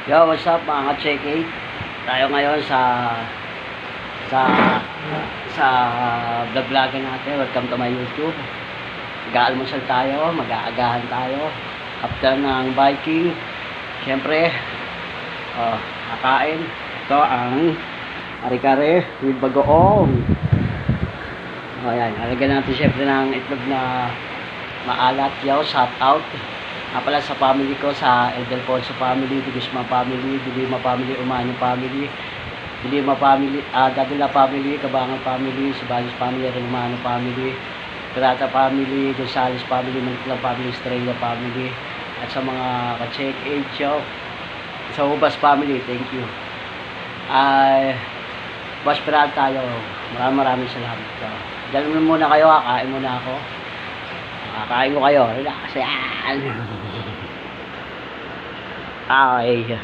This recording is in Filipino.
Yo, what's up mga ka-check 8? Tayo ngayon sa sa vlog-vlogger natin. Welcome to my YouTube. Mag-aalmusal tayo, mag-aagahan tayo. After ng biking, syempre, kakain. Ito ang ari-kare with bagoong. Ayan, alagyan natin syempre ng itlog na maalat. Yo, shout out pala sa family ko, sa Edelfonso family, Digusma family, Dilima family, Umano family, Dilima family, Davila family, Kabangan family, Sibalis family, Romano family, Pirata family, Gonzales family, Mantla family, Estrella family, at sa mga ka-check age show, sa Ubas family, thank you. Boss Piral tayo, maraming salamat. So, dahil muna kayo, kain muna ako. Kain ko kayo. Relax yan. Okay.